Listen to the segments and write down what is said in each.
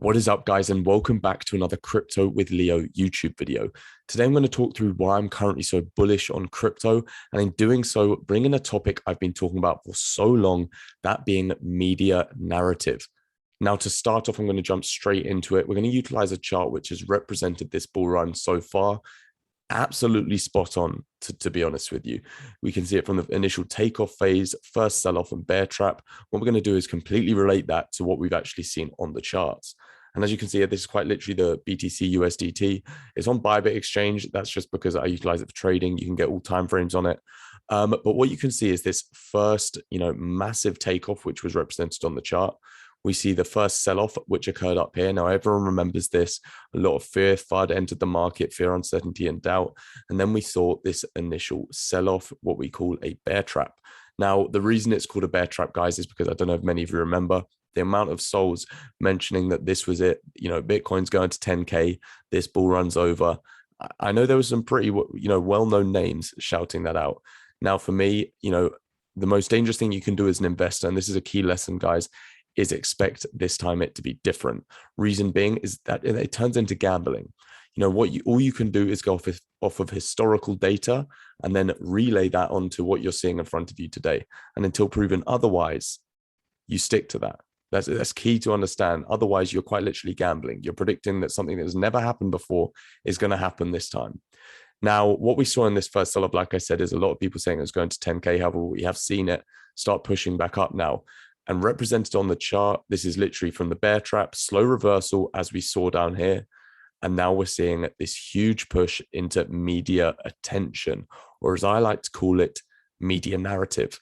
What is up, guys, and welcome back to another Crypto with Leo YouTube video. Today, I'm going to talk through why I'm currently so bullish on crypto, and in doing so, bring in a topic I've been talking about for so long, that being media narrative. Now, to start off, I'm going to jump straight into it. We're going to utilize a chart which has represented this bull run so far. Absolutely spot on, to be honest with you. We can see it from the initial takeoff phase, first sell-off and bear trap. What we're going to do is completely relate that to what we've actually seen on the charts. And as you can see, this is quite literally the BTC USDT. It's on Bybit Exchange. That's just because I utilize it for trading. You can get all time frames on it. But what you can see is this first, massive takeoff, which was represented on the chart. We see the first sell-off, which occurred up here. Now, everyone remembers this. A lot of fear, FUD entered the market, fear, uncertainty, and doubt. And then we saw this initial sell-off, what we call a bear trap. Now, the reason it's called a bear trap, guys, is because I don't know if many of you remember the amount of souls mentioning that this was it. Bitcoin's going to 10K. This bull run's over. I know there was some pretty, well-known names shouting that out. Now, for me, the most dangerous thing you can do as an investor, and this is a key lesson, guys, is expect this time it to be different. Reason being is that it turns into gambling. All you can do is go off of historical data and then relay that onto what you're seeing in front of you today. And until proven otherwise, you stick to that. That's key to understand. Otherwise, you're quite literally gambling. You're predicting that something that has never happened before is going to happen this time. Now, what we saw in this first sell-up, like I said, is a lot of people saying it's going to 10K. However, we have seen it start pushing back up now. And represented on the chart, this is literally from the bear trap, slow reversal as we saw down here. And now we're seeing this huge push into media attention, or as I like to call it, media narrative.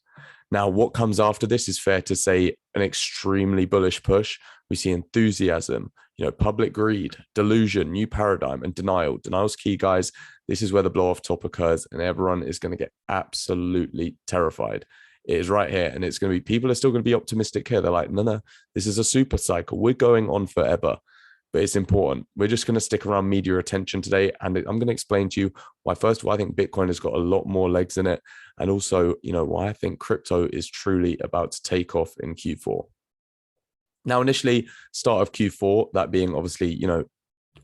Now, what comes after this is fair to say an extremely bullish push. We see enthusiasm, public greed, delusion, new paradigm, and denial. Denial's key, guys. This is where the blow off top occurs, and everyone is going to get absolutely terrified. It is right here, and it's going to be, people are still going to be optimistic here. They're like, no, this is a super cycle. We're going on forever, but it's important. We're just going to stick around media attention today, and I'm going to explain to you why, first of all, I think Bitcoin has got a lot more legs in it, and also, why I think crypto is truly about to take off in Q4. Now, initially, start of Q4, that being obviously,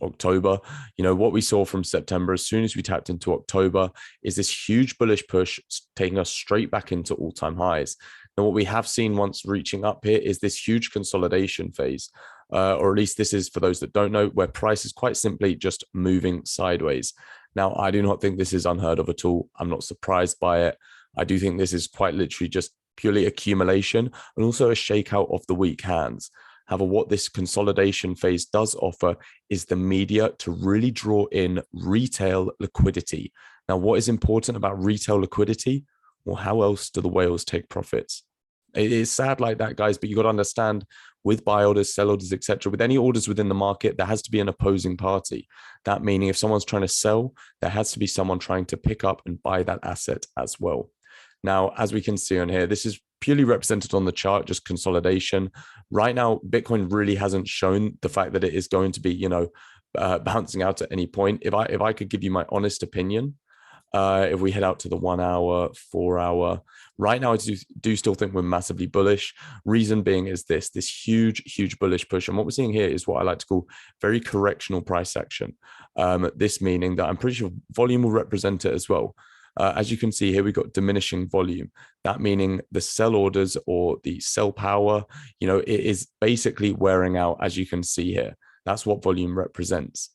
October, what we saw from September, as soon as we tapped into October, is this huge bullish push taking us straight back into all-time highs. Now, what we have seen once reaching up here is this huge consolidation phase, or at least this is, for those that don't know, where price is quite simply just moving sideways. Now, I do not think this is unheard of at all. I'm not surprised by it. I do think this is quite literally just purely accumulation and also a shakeout of the weak hands. However, what this consolidation phase does offer is the media to really draw in retail liquidity. Now, what is important about retail liquidity? Well, how else do the whales take profits? It is sad like that, guys, but you got to understand, with buy orders, sell orders, etc., with any orders within the market, there has to be an opposing party. That meaning if someone's trying to sell, there has to be someone trying to pick up and buy that asset as well. Now, as we can see on here, this is purely represented on the chart, just consolidation. Right now, Bitcoin really hasn't shown the fact that it is going to be, bouncing out at any point. If I could give you my honest opinion, if we head out to the 1 hour, 4 hour, right now, I do still think we're massively bullish. Reason being is this huge bullish push. And what we're seeing here is what I like to call very correctional price action. This meaning that I'm pretty sure volume will represent it as well. As you can see here, we've got diminishing volume. That meaning the sell orders or the sell power, it is basically wearing out, as you can see here. That's what volume represents.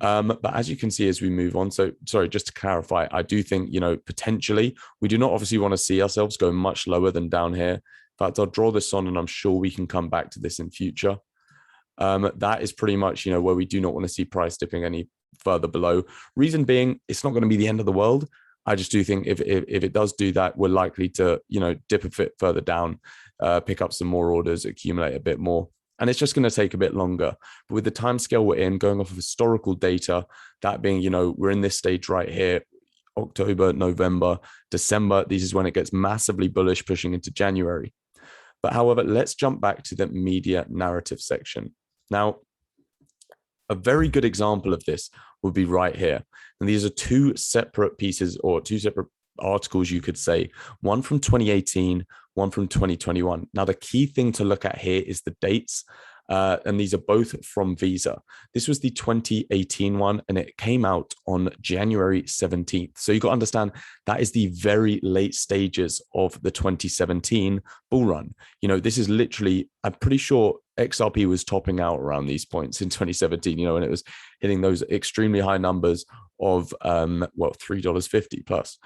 But as you can see, as we move on, so sorry, just to clarify, I do think, potentially, we do not obviously want to see ourselves go much lower than down here. In fact, I'll draw this on and I'm sure we can come back to this in future. That is pretty much, where we do not want to see price dipping any further below. Reason being, it's not going to be the end of the world. I just do think if it does do that, we're likely to, dip a bit further down, pick up some more orders, accumulate a bit more. And it's just going to take a bit longer. But with the time scale we're in, going off of historical data, that being, we're in this stage right here, October, November, December, this is when it gets massively bullish, pushing into January. But however, let's jump back to the media narrative section. Now, a very good example of this would be right here. And these are two separate pieces or two separate articles, you could say, one from 2018, one from 2021. Now, the key thing to look at here is the dates. And these are both from Visa. This was the 2018 one, and it came out on January 17th. So you got to understand that is the very late stages of the 2017 bull run. This is literally, I'm pretty sure XRP was topping out around these points in 2017, and it was hitting those extremely high numbers of, $3.50 plus.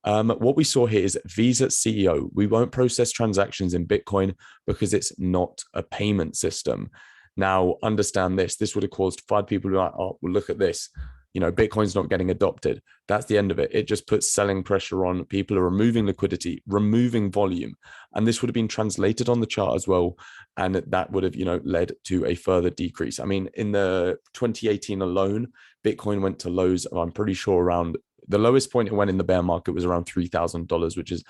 What we saw here is Visa CEO, we won't process transactions in Bitcoin because it's not a payment system. Now, understand this would have caused FUD people to be like, oh, well, look at this. Bitcoin's not getting adopted. That's the end of it. It just puts selling pressure on. People are removing liquidity, removing volume. And this would have been translated on the chart as well. And that would have, led to a further decrease. I mean, in the 2018 alone, Bitcoin went to lows, I'm pretty sure around the lowest point it went in the bear market was around $3,000, which is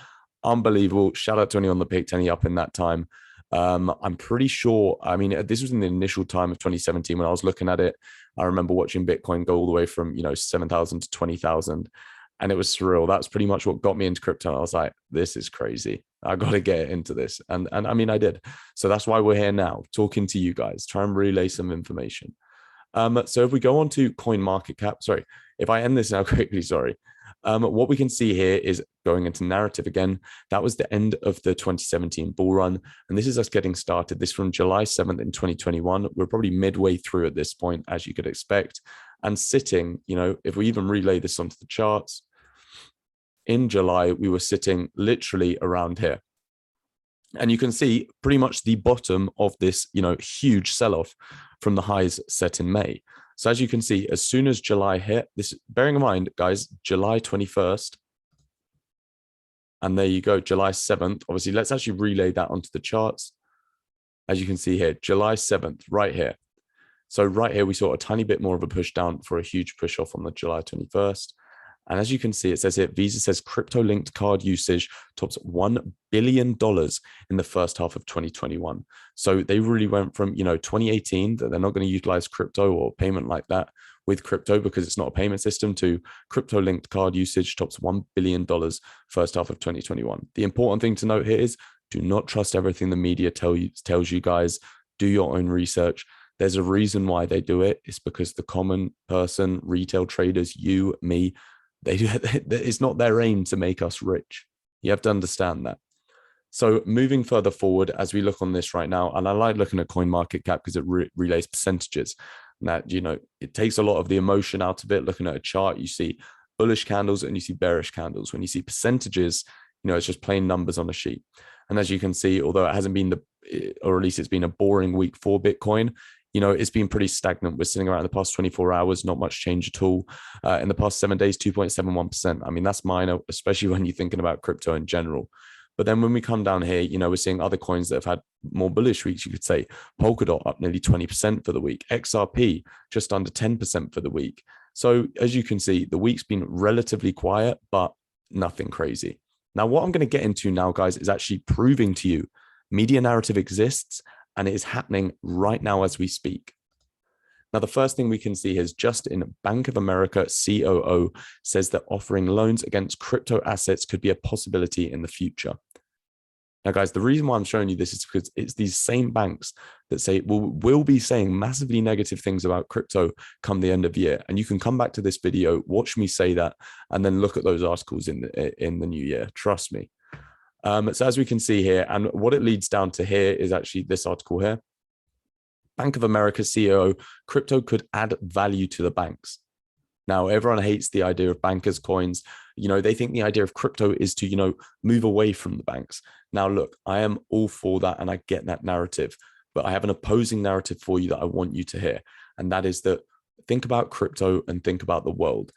unbelievable. Shout out to anyone that picked any up in that time. I'm pretty sure, I mean, this was in the initial time of 2017 when I was looking at it. I remember watching Bitcoin go all the way from, 7,000 to 20,000. And it was surreal. That's pretty much what got me into crypto. I was like, this is crazy. I got to get into this. And I mean, I did. So that's why we're here now, talking to you guys, try and relay some information. So if we go on to coin market cap, sorry, if I end this now quickly, sorry. What we can see here is going into narrative again. That was the end of the 2017 bull run. And this is us getting started. This from July 7th in 2021. We're probably midway through at this point, as you could expect. And sitting, if we even relay this onto the charts, in July, we were sitting literally around here. And you can see pretty much the bottom of this, huge sell-off from the highs set in May. So as you can see, as soon as July hit, this, bearing in mind, guys, July 21st, and there you go, July 7th. Obviously, let's actually relay that onto the charts. As you can see here, July 7th, right here. So right here, we saw a tiny bit more of a push down for a huge push off on the July 21st. And as you can see, it says here, Visa says crypto-linked card usage tops $1 billion in the first half of 2021. So they really went from, 2018, that they're not going to utilize crypto or payment like that with crypto because it's not a payment system, to crypto-linked card usage tops $1 billion first half of 2021. The important thing to note here is do not trust everything the media tells you guys. Do your own research. There's a reason why they do it. It's because the common person, retail traders, you, me, it's not their aim to make us rich. You have to understand that. So moving further forward, as we look on this right now, and I like looking at coin market cap because it relays percentages. And that, it takes a lot of the emotion out of it. Looking at a chart, you see bullish candles and you see bearish candles. When you see percentages, it's just plain numbers on a sheet. And as you can see, although it hasn't been or at least it's been a boring week for Bitcoin, it's been pretty stagnant. We're sitting around the past 24 hours, not much change at all. In the past 7 days, 2.71%. I mean, that's minor, especially when you're thinking about crypto in general. But then when we come down here, we're seeing other coins that have had more bullish weeks, you could say. Polkadot up nearly 20% for the week. XRP just under 10% for the week. So as you can see, the week's been relatively quiet, but nothing crazy. Now, what I'm going to get into now, guys, is actually proving to you media narrative exists. And it is happening right now as we speak. Now, the first thing we can see is Justin, Bank of America COO, says that offering loans against crypto assets could be a possibility in the future. Now, guys, the reason why I'm showing you this is because it's these same banks that say, we'll be saying massively negative things about crypto come the end of the year. And you can come back to this video, watch me say that, and then look at those articles in the new year. Trust me. So as we can see here, and what it leads down to here is actually this article here. Bank of America CEO, crypto could add value to the banks. Now, everyone hates the idea of bankers' coins. They think the idea of crypto is to, move away from the banks. Now, look, I am all for that and I get that narrative, but I have an opposing narrative for you that I want you to hear. And that is that think about crypto and think about the world.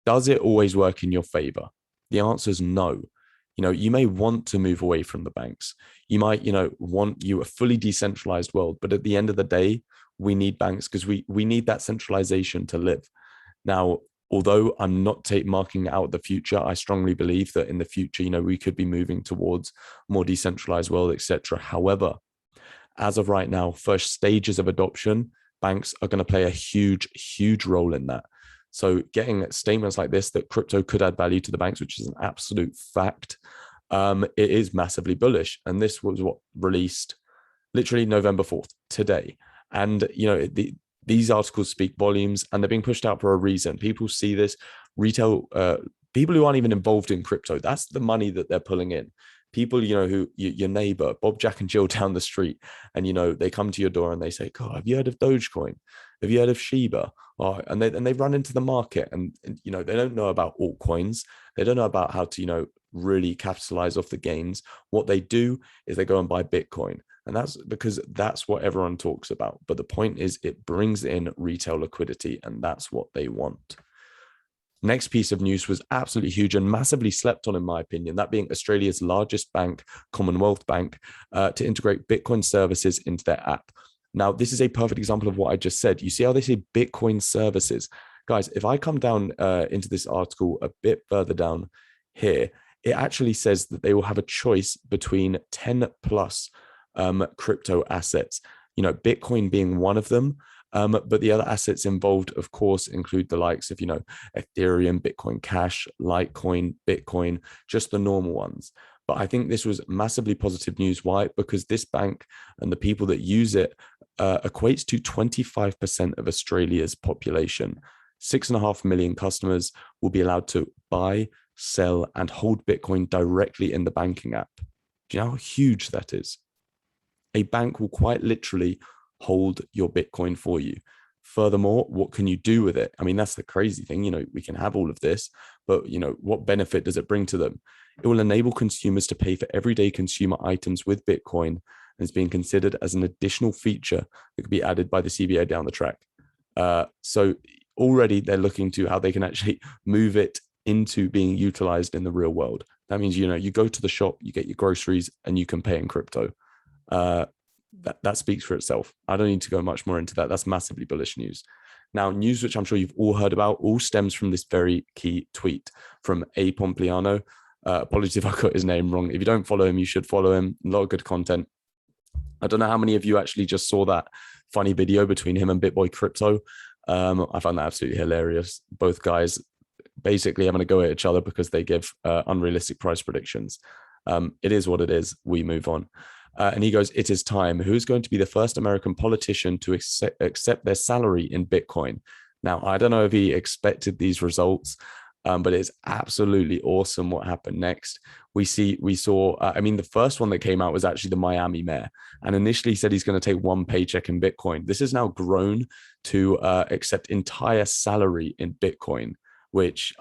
Does it always work in your favor? The answer is no. You may want to move away from the banks. You might, want a fully decentralized world. But at the end of the day, we need banks because we need that centralization to live. Now, although I'm not marking out the future, I strongly believe that in the future, we could be moving towards more decentralized world, etc. However, as of right now, first stages of adoption, banks are going to play a huge, huge role in that. So getting statements like this, that crypto could add value to the banks, which is an absolute fact, it is massively bullish. And this was what released literally November 4th, today. And, these articles speak volumes, and they're being pushed out for a reason. People see this retail, people who aren't even involved in crypto, that's the money that they're pulling in. People, who your neighbor, Bob, Jack, and Jill down the street, and, they come to your door and they say, God, have you heard of Dogecoin? Have you heard of Shiba? Oh, and they run into the market, and they don't know about altcoins. They don't know about how to, really capitalize off the gains. What they do is they go and buy Bitcoin. And that's because that's what everyone talks about. But the point is, it brings in retail liquidity, and that's what they want. Next piece of news was absolutely huge and massively slept on, in my opinion, that being Australia's largest bank, Commonwealth Bank, to integrate Bitcoin services into their app. Now, this is a perfect example of what I just said. You see how they say Bitcoin services? Guys, if I come down into this article a bit further down here, it actually says that they will have a choice between 10 plus crypto assets, Bitcoin being one of them. But the other assets involved, of course, include the likes of, Ethereum, Bitcoin Cash, Litecoin, Bitcoin, just the normal ones. But I think this was massively positive news. Why? Because this bank and the people that use it equates to 25% of Australia's population. 6.5 million customers will be allowed to buy, sell, and hold Bitcoin directly in the banking app. Do you know how huge that is? A bank will quite literally hold your Bitcoin for you. Furthermore, what can you do with it? I mean, that's the crazy thing. We can have all of this, but, what benefit does it bring to them? It will enable consumers to pay for everyday consumer items with Bitcoin, and is being considered as an additional feature that could be added by the CBA down the track. So already they're looking to how they can actually move it into being utilized in the real world. That means, you go to the shop, you get your groceries, and you can pay in crypto. That speaks for itself. I don't need to go much more into that. That's massively bullish news. Now, news which I'm sure you've all heard about all stems from this very key tweet from A. Pompliano. Apologies if I got his name wrong. If you don't follow him, you should follow him. A lot of good content. I don't know how many of you actually just saw that funny video between him and BitBoy Crypto. I found that absolutely hilarious. Both guys basically having to go at each other because they give unrealistic price predictions. It is what it is. We move on. And he goes, it is time. Who's going to be the first American politician to accept their salary in Bitcoin? Now, I don't know if he expected these results, but it's absolutely awesome what happened next. We saw, the first one that came out was actually the Miami mayor, and initially said he's going to take one paycheck in Bitcoin. This has now grown to accept entire salary in Bitcoin, which,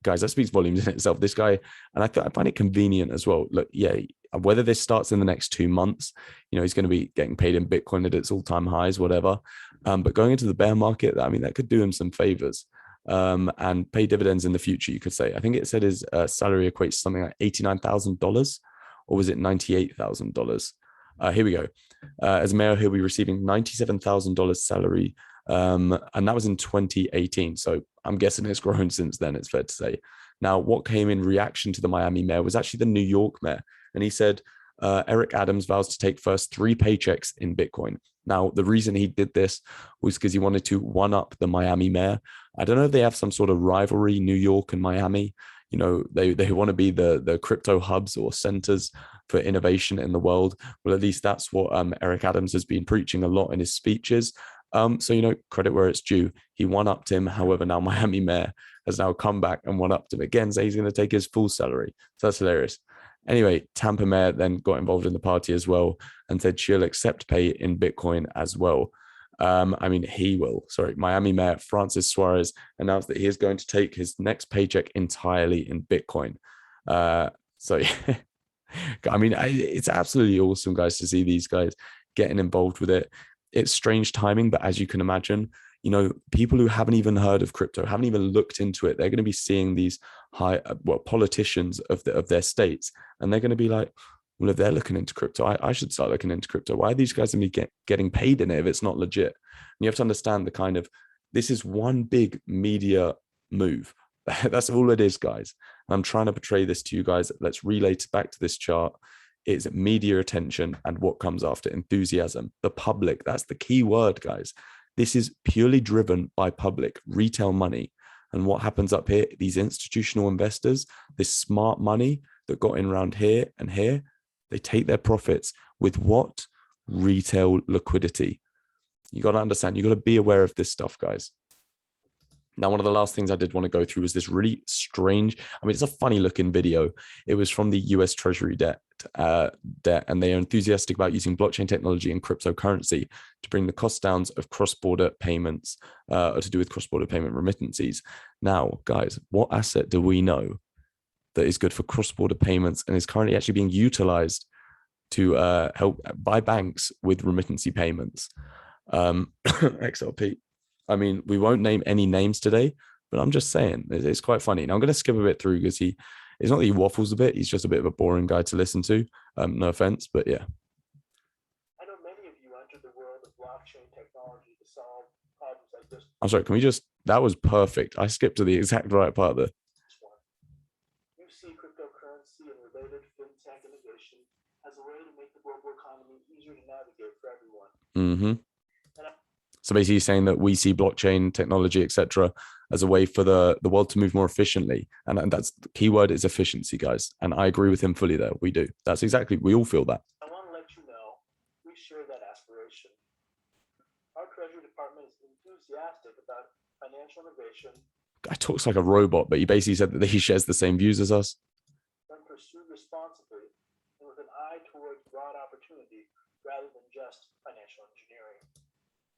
guys, that speaks volumes in itself. This guy, and I find it convenient as well. Look, yeah, whether this starts in the next 2 months, he's going to be getting paid in Bitcoin at its all-time highs, whatever. But going into the bear market, that could do him some favors and pay dividends in the future, you could say. I think it said his salary equates to something like $89,000, or was it $98,000? Here we go. As mayor, he'll be receiving $97,000 salary. And that was in 2018. So I'm guessing it's grown since then, it's fair to say. Now, what came in reaction to the Miami mayor was actually the New York mayor. And he said, Eric Adams vows to take first 3 paychecks in Bitcoin. Now, the reason he did this was because he wanted to one-up the Miami mayor. I don't know if they have some sort of rivalry, New York and Miami. They want to be the crypto hubs or centers for innovation in the world. Well, at least that's what Eric Adams has been preaching a lot in his speeches. So, credit where it's due. He one-upped him. However, now Miami mayor has now come back and one-upped him again, so he's going to take his full salary. So that's hilarious. Anyway, Tampa mayor then got involved in the party as well and said she'll accept pay in Bitcoin as well. He will. Sorry, Miami mayor Francis Suarez announced that he is going to take his next paycheck entirely in Bitcoin. So, yeah. It's absolutely awesome, guys, to see these guys getting involved with it. It's strange timing, but as you can imagine, people who haven't even heard of crypto, haven't even looked into it, they're going to be seeing these politicians of their states, and they're going to be like, well, if they're looking into crypto, I should start looking into crypto. Why are these guys going to be getting paid in it if it's not legit? And you have to understand this is one big media move. That's all it is, guys. And I'm trying to portray this to you guys. Let's relate back to this chart. It's media attention, and what comes after enthusiasm. The public, that's the key word, guys. This is purely driven by public retail money. And what happens up here, these institutional investors, this smart money that got in around here and here, they take their profits with what? retail liquidity. You got to understand, you got to be aware of this stuff, guys. Now, one of the last things I did want to go through was this really strange, I mean, it's a funny looking video. It was from the US Treasury debt, and they are enthusiastic about using blockchain technology and cryptocurrency to bring the cost down of cross-border payments, or to do with cross-border payment remittances. Now, guys, what asset do we know that is good for cross-border payments and is currently actually being utilized to help by banks with remittancy payments? XRP. I mean, we won't name any names today, but I'm just saying it's quite funny. Now I'm going to skip a bit through because it's not that he waffles a bit. He's just a bit of a boring guy to listen to. No offense, but yeah. I know many of you entered the world of blockchain technology to solve problems like this. I'm sorry. Can we just? That was perfect. I skipped to the exact right part there. You see cryptocurrency and related fintech innovation as a way to make the global economy easier to navigate for everyone. Mm-hmm. So basically saying that we see blockchain technology, etc., as a way for the world to move more efficiently. And that's the key word is efficiency, guys. And I agree with him fully there. We do. That's exactly, we all feel that. I want to let you know, we share that aspiration. Our Treasury Department is enthusiastic about financial innovation. Guy talks like a robot, but he basically said that he shares the same views as us. When pursued responsibly and with an eye towards broad opportunity rather than just financial engineering.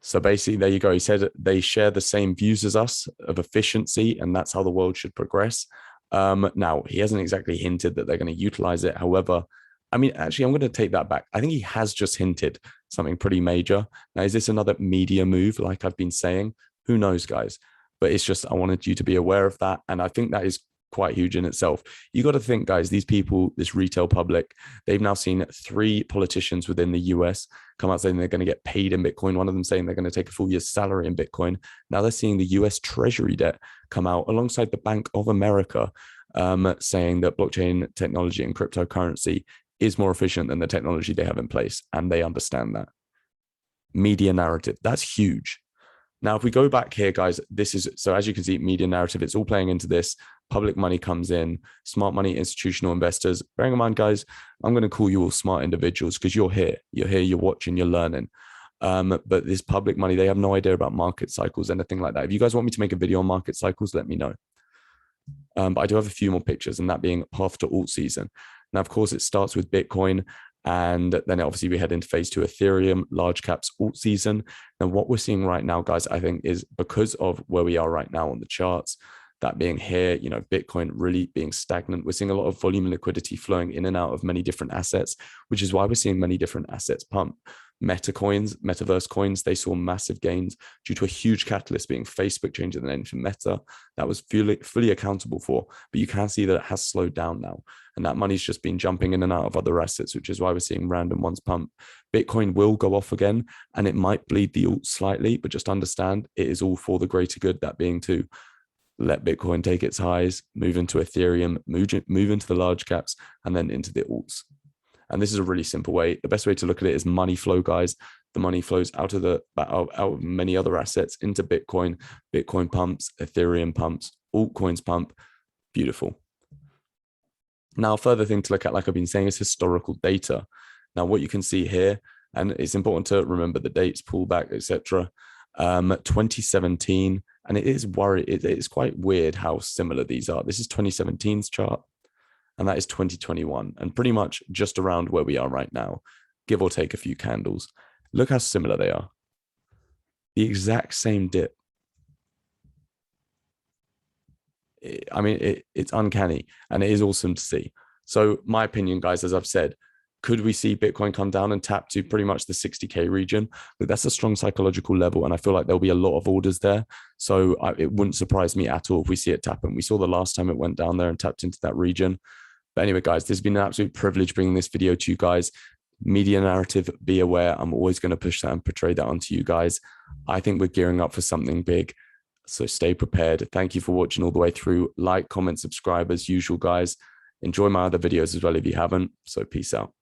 So basically, there you go. He said they share the same views as us of efficiency, and that's how the world should progress. Now, he hasn't exactly hinted that they're going to utilize it. However, I mean, actually, I'm going to take that back. I think he has just hinted something pretty major. Now, is this another media move, like I've been saying? Who knows, guys? But it's just, I wanted you to be aware of that. And I think that is quite huge in itself. You got to think, guys, these people, this retail public, they've now seen 3 politicians within the US come out saying they're going to get paid in Bitcoin. One of them saying they're going to take a full year's salary in Bitcoin. Now they're seeing the US Treasury debt come out alongside the Bank of America, saying that blockchain technology and cryptocurrency is more efficient than the technology they have in place. And they understand that. Media narrative, that's huge. Now, if we go back here, guys, this is, so as you can see, media narrative, it's all playing into this. Public money comes in, smart money, institutional investors. Bearing in mind, guys, I'm going to call you all smart individuals because you're here, you're watching, you're learning. But this public money, they have no idea about market cycles, anything like that. If you guys want me to make a video on market cycles, let me know. But I do have a few more pictures, and that being path to alt season. Now, of course, it starts with Bitcoin. And then obviously we head into phase 2, Ethereum, large caps, alt season. And what we're seeing right now, guys, I think is because of where we are right now on the charts, that being here, you know, Bitcoin really being stagnant. We're seeing a lot of volume and liquidity flowing in and out of many different assets, which is why we're seeing many different assets pump. Meta coins, metaverse coins, they saw massive gains due to a huge catalyst being Facebook changing the name to Meta. That was fully accountable for, but you can see that it has slowed down now. And that money's just been jumping in and out of other assets, which is why we're seeing random ones pump. Bitcoin will go off again, and it might bleed the alt slightly, but just understand it is all for the greater good, that being to let Bitcoin take its highs, move into Ethereum, move into the large caps, and then into the alts. And this is a really simple way. The best way to look at it is money flow, guys. The money flows out of many other assets into Bitcoin. Bitcoin pumps, Ethereum pumps, altcoins pump. Beautiful. Now, a further thing to look at, like I've been saying, is historical data. Now, what you can see here, and it's important to remember the dates, pullback, etc. 2017, and it's quite weird how similar these are. This is 2017's chart, and that is 2021, and pretty much just around where we are right now, give or take a few candles. Look how similar they are. The exact same dip. I mean, it's uncanny, and it is awesome to see. So my opinion, guys, as I've said, could we see Bitcoin come down and tap to pretty much the 60K region? But that's a strong psychological level, and I feel like there'll be a lot of orders there. So it wouldn't surprise me at all if we see it tap. And we saw the last time it went down there and tapped into that region. But anyway, guys, this has been an absolute privilege bringing this video to you guys. Media narrative, be aware. I'm always going to push that and portray that onto you guys. I think we're gearing up for something big. So stay prepared. Thank you for watching all the way through. Like, comment, subscribe as usual, guys. Enjoy my other videos as well if you haven't. So peace out.